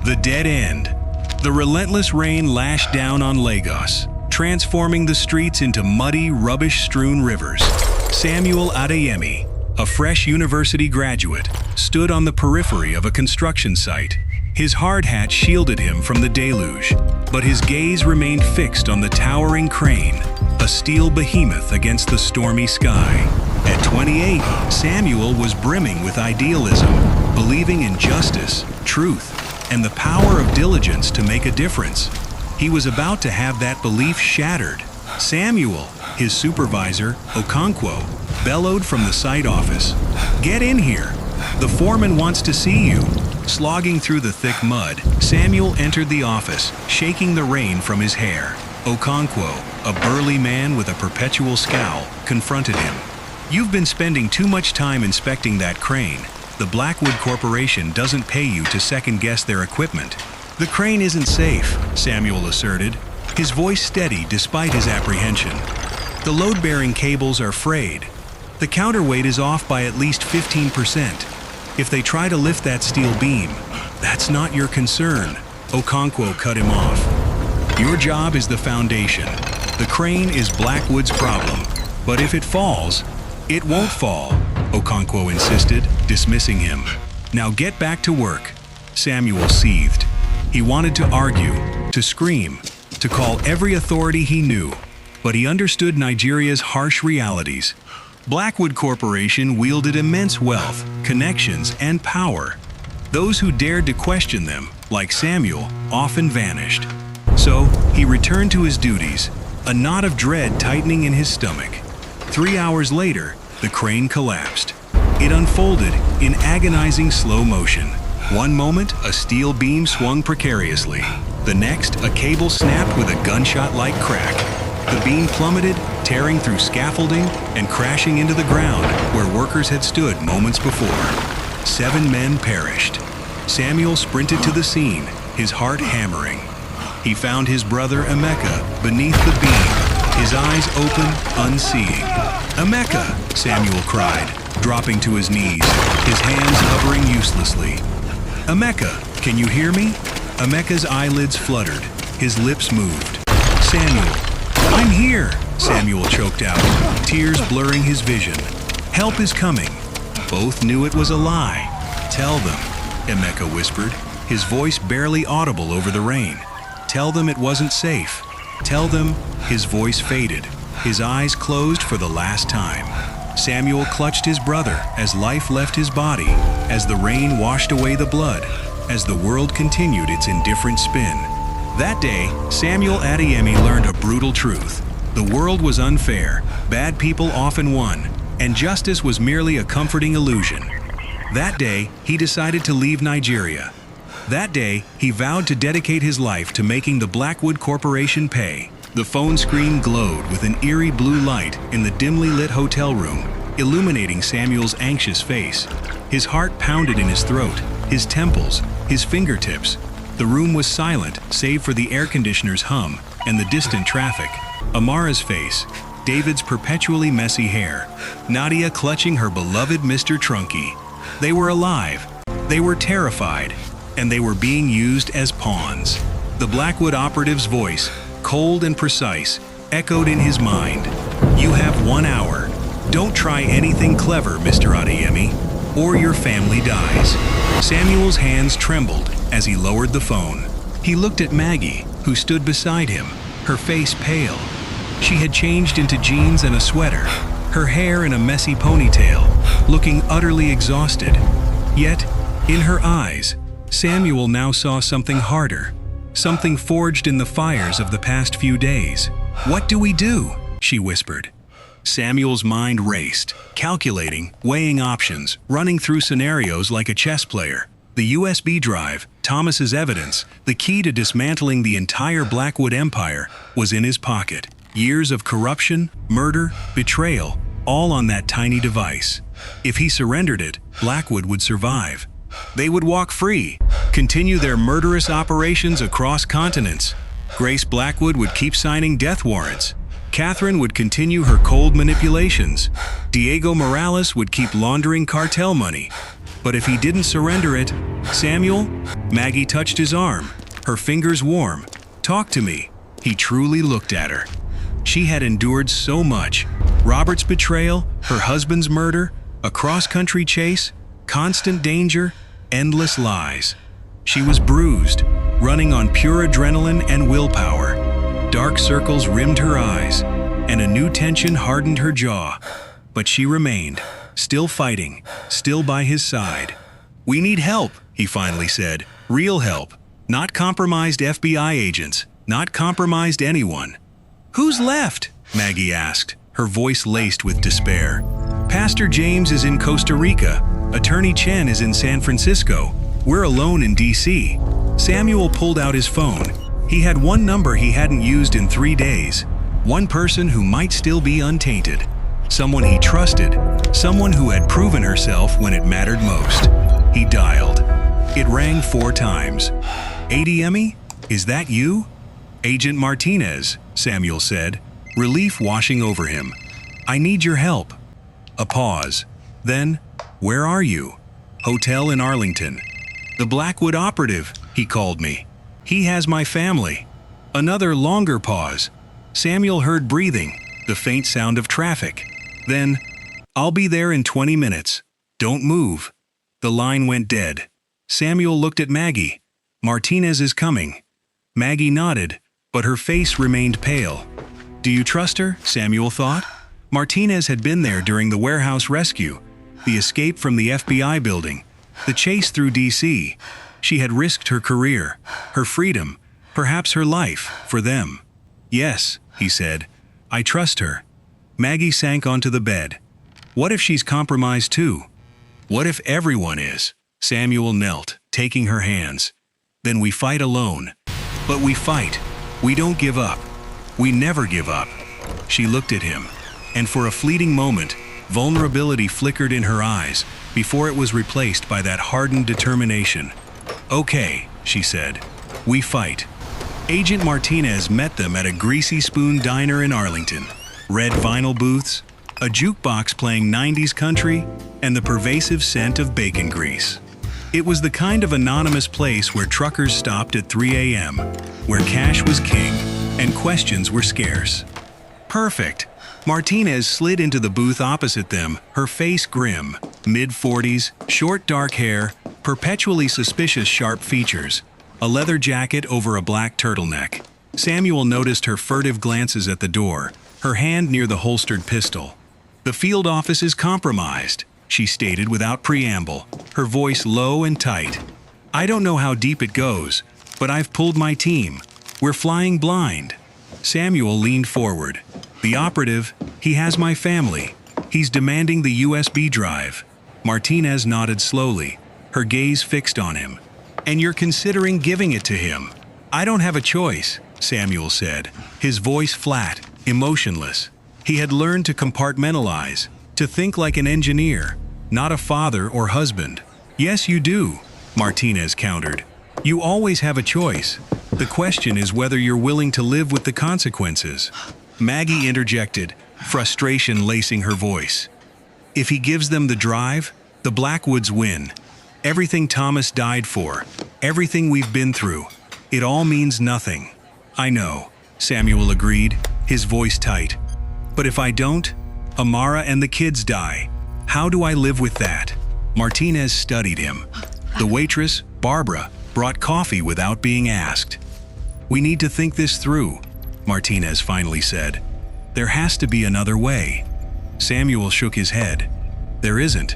The dead end. The relentless rain lashed down on Lagos, transforming the streets into muddy, rubbish-strewn rivers. Samuel Adeyemi, a fresh university graduate, stood on the periphery of a construction site. His hard hat shielded him from the deluge, but his gaze remained fixed on the towering crane, a steel behemoth against the stormy sky. At 28, Samuel was brimming with idealism, believing in justice, truth, and the power of diligence to make a difference. He was about to have that belief shattered. Samuel, his supervisor, Okonkwo, bellowed from the site office. "Get in here. The foreman wants to see you." Slogging through the thick mud, Samuel entered the office, shaking the rain from his hair. Okonkwo, a burly man with a perpetual scowl, confronted him. "You've been spending too much time inspecting that crane. The Blackwood Corporation doesn't pay you to second-guess their equipment." "The crane isn't safe," Samuel asserted, his voice steady despite his apprehension. "The load-bearing cables are frayed. The counterweight is off by at least 15%. If they try to lift that steel beam, that's not your concern." Okonkwo cut him off. "Your job is the foundation. The crane is Blackwood's problem. But if it falls, it won't fall," Okonkwo insisted, dismissing him. "Now get back to work." Samuel seethed. He wanted to argue, to scream, to call every authority he knew, but he understood Nigeria's harsh realities. Blackwood Corporation wielded immense wealth, connections, and power. Those who dared to question them, like Samuel, often vanished. So, he returned to his duties, a knot of dread tightening in his stomach. 3 hours later, the crane collapsed. It unfolded in agonizing slow motion. One moment, a steel beam swung precariously. The next, a cable snapped with a gunshot-like crack. The beam plummeted, tearing through scaffolding and crashing into the ground where workers had stood moments before. 7 men perished. Samuel sprinted to the scene, his heart hammering. He found his brother Emeka beneath the beam, his eyes open, unseeing. "Emeka!" Samuel cried, dropping to his knees, his hands hovering uselessly. "Emeka, can you hear me?" Emeka's eyelids fluttered, his lips moved. "Samuel, I'm here," Samuel choked out, tears blurring his vision. "Help is coming." Both knew it was a lie. "Tell them," Emeka whispered, his voice barely audible over the rain. "Tell them it wasn't safe. Tell them." His voice faded, his eyes closed for the last time. Samuel clutched his brother as life left his body, as the rain washed away the blood, as the world continued its indifferent spin. That day, Samuel Adeyemi learned a brutal truth. The world was unfair, bad people often won, and justice was merely a comforting illusion. That day, he decided to leave Nigeria. That day, he vowed to dedicate his life to making the Blackwood Corporation pay. The phone screen glowed with an eerie blue light in the dimly lit hotel room, illuminating Samuel's anxious face. His heart pounded in his throat, his temples, his fingertips. The room was silent, save for the air conditioner's hum and the distant traffic. Amara's face, David's perpetually messy hair, Nadia clutching her beloved Mr. Trunky. They were alive, they were terrified, and they were being used as pawns. The Blackwood operative's voice, cold and precise, echoed in his mind. "You have 1 hour. Don't try anything clever, Mr. Adeyemi, or your family dies." Samuel's hands trembled as he lowered the phone. He looked at Maggie, who stood beside him, her face pale. She had changed into jeans and a sweater, her hair in a messy ponytail, looking utterly exhausted. Yet, in her eyes, Samuel now saw something harder, something forged in the fires of the past few days. "What do we do?" she whispered. Samuel's mind raced, calculating, weighing options, running through scenarios like a chess player. The USB drive, Thomas's evidence, the key to dismantling the entire Blackwood empire, was in his pocket. Years of corruption, murder, betrayal, all on that tiny device. If he surrendered it, Blackwood would survive. They would walk free, continue their murderous operations across continents. Grace Blackwood would keep signing death warrants. Catherine would continue her cold manipulations. Diego Morales would keep laundering cartel money. But if he didn't surrender it, Samuel, Maggie touched his arm, her fingers warm. Talk to me. He truly looked at her. She had endured so much. Robert's betrayal, her husband's murder, a cross-country chase, constant danger, endless lies. She was bruised, running on pure adrenaline and willpower. Dark circles rimmed her eyes, and a new tension hardened her jaw. But she remained, still fighting, still by his side. "We need help," he finally said. "Real help. Not compromised FBI agents, not compromised anyone." "Who's left?" Maggie asked, her voice laced with despair. "Pastor James is in Costa Rica. Attorney Chen is in San Francisco. We're alone in D.C. Samuel pulled out his phone. He had one number he hadn't used in 3 days. One person who might still be untainted. Someone he trusted. Someone who had proven herself when it mattered most. He dialed. It rang 4 times. "ADME? Is that you?" "Agent Martinez," Samuel said, relief washing over him. "I need your help." A pause. Then, "Where are you?" "Hotel in Arlington." "The Blackwood operative," he called me. "He has my family." Another longer pause. Samuel heard breathing, the faint sound of traffic. Then, "I'll be there in 20 minutes. Don't move." The line went dead. Samuel looked at Maggie. "Martinez is coming." Maggie nodded, but her face remained pale. "Do you trust her?" Samuel thought. Martinez had been there during the warehouse rescue, the escape from the FBI building, the chase through D.C. She had risked her career, her freedom, perhaps her life, for them. "Yes," he said, "I trust her." Maggie sank onto the bed. What if she's compromised too? What if everyone is? Samuel knelt, taking her hands. "Then we fight alone. But we fight. We don't give up. We never give up." She looked at him, and for a fleeting moment, vulnerability flickered in her eyes before it was replaced by that hardened determination. "Okay," she said, "we fight." Agent Martinez met them at a Greasy Spoon diner in Arlington. Red vinyl booths, a jukebox playing 90s country, and the pervasive scent of bacon grease. It was the kind of anonymous place where truckers stopped at 3 a.m., where cash was king and questions were scarce. "Perfect." Martinez slid into the booth opposite them, her face grim, mid-40s, short dark hair, perpetually suspicious sharp features, a leather jacket over a black turtleneck. Samuel noticed her furtive glances at the door, her hand near the holstered pistol. "The field office is compromised," she stated without preamble, her voice low and tight. "I don't know how deep it goes, but I've pulled my team. We're flying blind." Samuel leaned forward. "The operative, he has my family. He's demanding the USB drive." Martinez nodded slowly, her gaze fixed on him. "And you're considering giving it to him?" "I don't have a choice," Samuel said, his voice flat, emotionless. He had learned to compartmentalize, to think like an engineer, not a father or husband. "Yes, you do," Martinez countered. "You always have a choice. The question is whether you're willing to live with the consequences." Maggie interjected, frustration lacing her voice. "If he gives them the drive, the Blackwoods win. Everything Thomas died for, everything we've been through, it all means nothing." "I know," Samuel agreed, his voice tight. "But if I don't, Amara and the kids die. How do I live with that?" Martinez studied him. The waitress, Barbara, brought coffee without being asked. "We need to think this through," Martinez finally said. "There has to be another way." Samuel shook his head. "There isn't.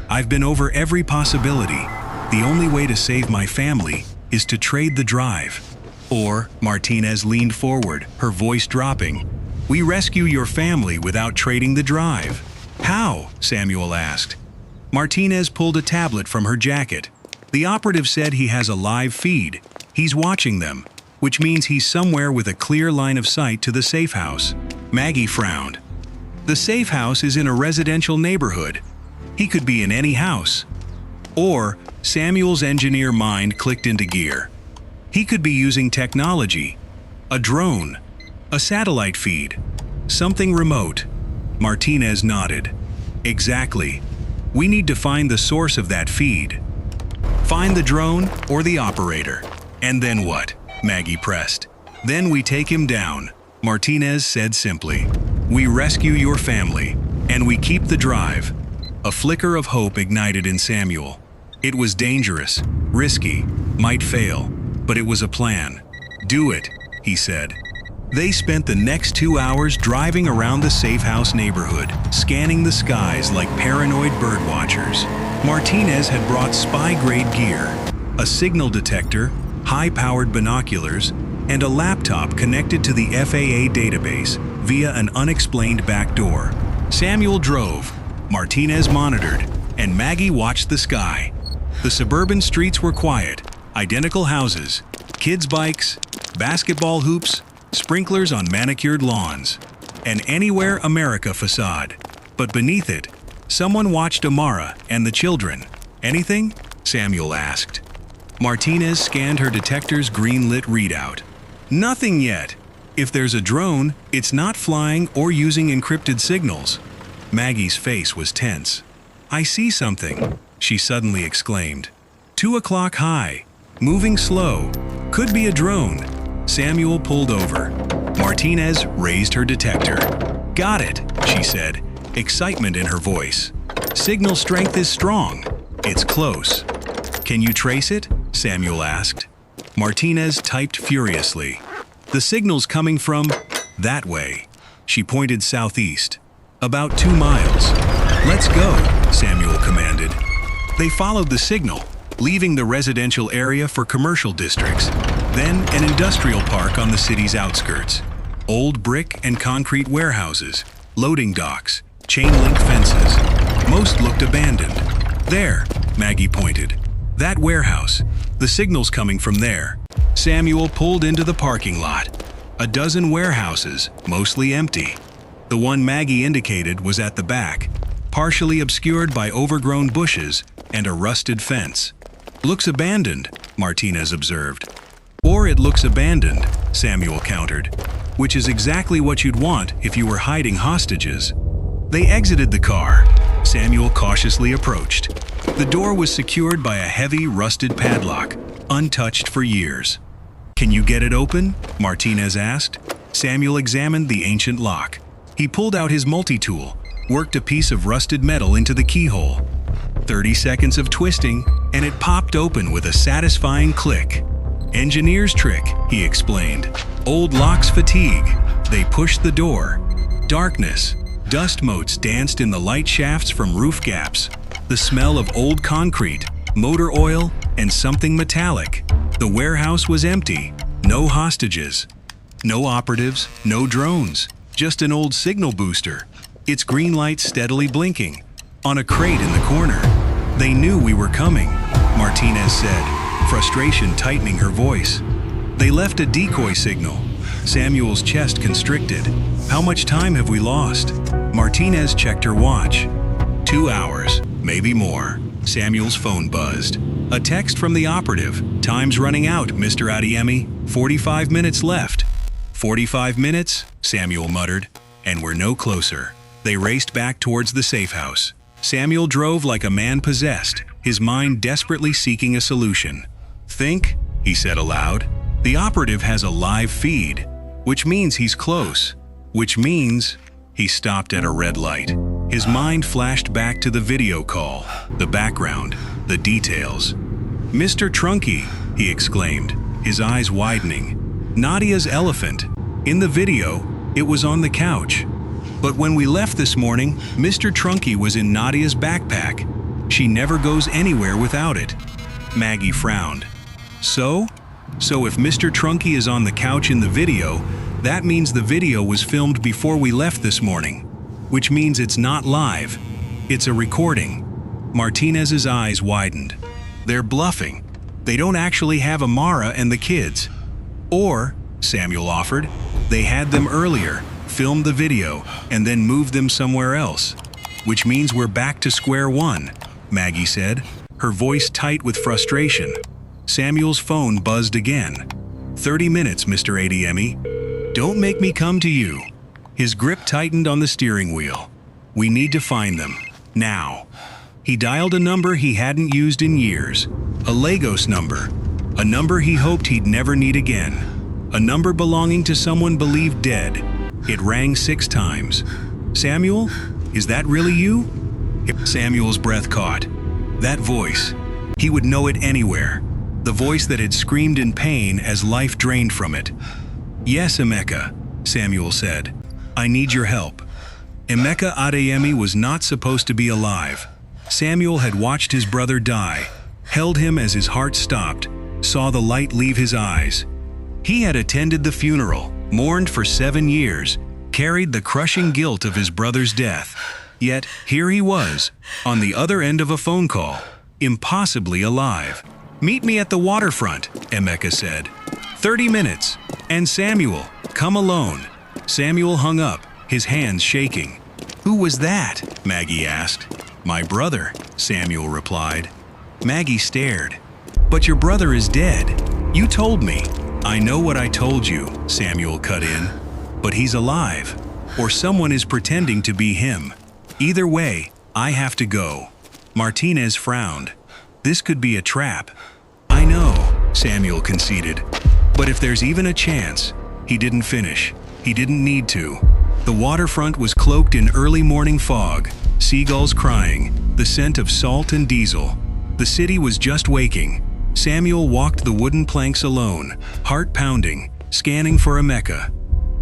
I've been over every possibility. The only way to save my family is to trade the drive." Or, Martinez leaned forward, her voice dropping, "we rescue your family without trading the drive." "How?" Samuel asked. Martinez pulled a tablet from her jacket. "The operative said he has a live feed. He's watching them, which means he's somewhere with a clear line of sight to the safe house." Maggie frowned. "The safe house is in a residential neighborhood. He could be in any house." Or, Samuel's engineer mind clicked into gear. He could be using technology, a drone, a satellite feed, something remote. Martinez nodded. "Exactly. We need to find the source of that feed. Find the drone or the operator. And then what? Maggie pressed. Then we take him down, Martinez said simply. We rescue your family, and we keep the drive. A flicker of hope ignited in Samuel. It was dangerous, risky, might fail, but it was a plan. Do it, he said. They spent the next 2 hours driving around the safe house neighborhood, scanning the skies like paranoid birdwatchers. Martinez had brought spy-grade gear, a signal detector, high-powered binoculars, and a laptop connected to the FAA database via an unexplained back door. Samuel drove, Martinez monitored, and Maggie watched the sky. The suburban streets were quiet, identical houses, kids' bikes, basketball hoops, sprinklers on manicured lawns, an Anywhere America facade. But beneath it, someone watched Amara and the children. Anything? Samuel asked. Martinez scanned her detector's green-lit readout. Nothing yet. If there's a drone, it's not flying or using encrypted signals. Maggie's face was tense. I see something, she suddenly exclaimed. 2 o'clock high, moving slow. Could be a drone. Samuel pulled over. Martinez raised her detector. Got it, she said, excitement in her voice. Signal strength is strong. It's close. Can you trace it? Samuel asked. Martinez typed furiously. The signal's coming from that way. She pointed southeast. About 2 miles. Let's go, Samuel commanded. They followed the signal, leaving the residential area for commercial districts, then an industrial park on the city's outskirts. Old brick and concrete warehouses, loading docks, chain-link fences. Most looked abandoned. There, Maggie pointed. That warehouse. The signal's coming from there. Samuel pulled into the parking lot. A dozen warehouses, mostly empty. The one Maggie indicated was at the back, partially obscured by overgrown bushes and a rusted fence. Looks abandoned, Martinez observed. Or it looks abandoned, Samuel countered, which is exactly what you'd want if you were hiding hostages. They exited the car. Samuel cautiously approached. The door was secured by a heavy, rusted padlock, untouched for years. Can you get it open? Martinez asked. Samuel examined the ancient lock. He pulled out his multi-tool, worked a piece of rusted metal into the keyhole. 30 seconds of twisting, and it popped open with a satisfying click. Engineer's trick, he explained. Old lock's fatigue. They pushed the door. Darkness. Dust motes danced in the light shafts from roof gaps. The smell of old concrete, motor oil, and something metallic. The warehouse was empty. No hostages. No operatives, no drones. Just an old signal booster. Its green light steadily blinking. On a crate in the corner. They knew we were coming, Martinez said, frustration tightening her voice. They left a decoy signal. Samuel's chest constricted. How much time have we lost? Martinez checked her watch. 2 hours, maybe more. Samuel's phone buzzed. A text from the operative. Time's running out, Mr. Adeyemi. 45 minutes left. 45 minutes, Samuel muttered, and we're no closer. They raced back towards the safe house. Samuel drove like a man possessed, his mind desperately seeking a solution. Think, he said aloud. The operative has a live feed, which means he's close. Which means he stopped at a red light. His mind flashed back to the video call, the background, the details. Mr. Trunky, he exclaimed, his eyes widening. Nadia's elephant. In the video, it was on the couch. But when we left this morning, Mr. Trunky was in Nadia's backpack. She never goes anywhere without it. Maggie frowned. So if Mr. Trunky is on the couch in the video, that means the video was filmed before we left this morning, which means it's not live. It's a recording. Martinez's eyes widened. They're bluffing. They don't actually have Amara and the kids. Or, Samuel offered, they had them earlier, filmed the video, and then moved them somewhere else. Which means we're back to square one, Maggie said, her voice tight with frustration. Samuel's phone buzzed again. 30 minutes, Mr. Adeyemi. Don't make me come to you. His grip tightened on the steering wheel. We need to find them. Now. He dialed a number he hadn't used in years, a Lagos number, a number he hoped he'd never need again, a number belonging to someone believed dead. It rang 6 times. "Samuel? Is that really you?" Samuel's breath caught. That voice. He would know it anywhere. The voice that had screamed in pain as life drained from it. "Yes, Emeka," Samuel said. "I need your help." Emeka Adeyemi was not supposed to be alive. Samuel had watched his brother die, held him as his heart stopped, saw the light leave his eyes. He had attended the funeral, mourned for 7 years, carried the crushing guilt of his brother's death. Yet here he was, on the other end of a phone call, impossibly alive. "Meet me at the waterfront," Emeka said. 30 minutes. And Samuel, come alone. Samuel hung up, his hands shaking. "Who was that?" Maggie asked. "My brother," Samuel replied. Maggie stared. "But your brother is dead. You told me." "I know what I told you," Samuel cut in. "But he's alive. Or someone is pretending to be him. Either way, I have to go." Martinez frowned. "This could be a trap." "I know," Samuel conceded. "But if there's even a chance..." He didn't finish. He didn't need to. The waterfront was cloaked in early morning fog, seagulls crying, the scent of salt and diesel. The city was just waking. Samuel walked the wooden planks alone, heart pounding, scanning for Emeka.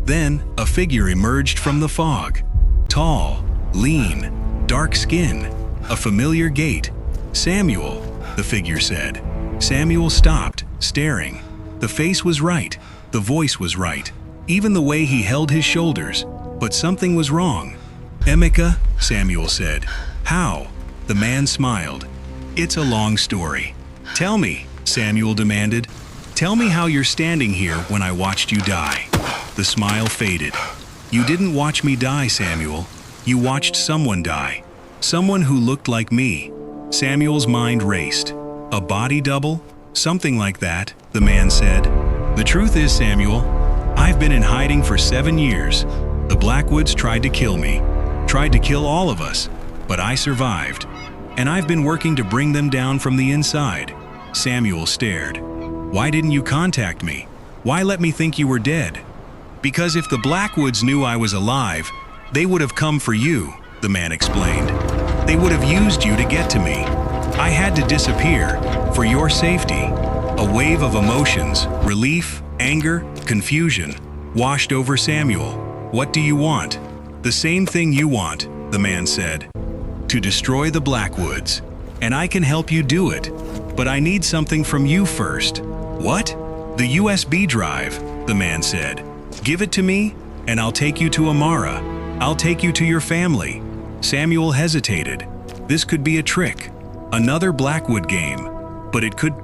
Then, a figure emerged from the fog. Tall, lean, dark skin, a familiar gait. "Samuel," the figure said. Samuel stopped, staring. The face was right. The voice was right. Even the way he held his shoulders. But something was wrong. "Emeka," Samuel said. "How?" The man smiled. "It's a long story." "Tell me," Samuel demanded. "Tell me how you're standing here when I watched you die." The smile faded. "You didn't watch me die, Samuel. You watched someone die. Someone who looked like me." Samuel's mind raced. "A body double? Something like that," the man said. "The truth is, Samuel, I've been in hiding for 7 years. The Blackwoods tried to kill me. Tried to kill all of us. But I survived. And I've been working to bring them down from the inside." Samuel stared. "Why didn't you contact me? Why let me think you were dead?" "Because if the Blackwoods knew I was alive, they would have come for you," the man explained. "They would have used you to get to me. I had to disappear, for your safety." A wave of emotions, relief, anger, confusion, washed over Samuel. "What do you want?" "The same thing you want," the man said. "To destroy the Blackwoods. And I can help you do it. But I need something from you first." "What?" "The USB drive," the man said. "Give it to me, and I'll take you to Amara. I'll take you to your family." Samuel hesitated. This could be a trick. Another Blackwood game. But it could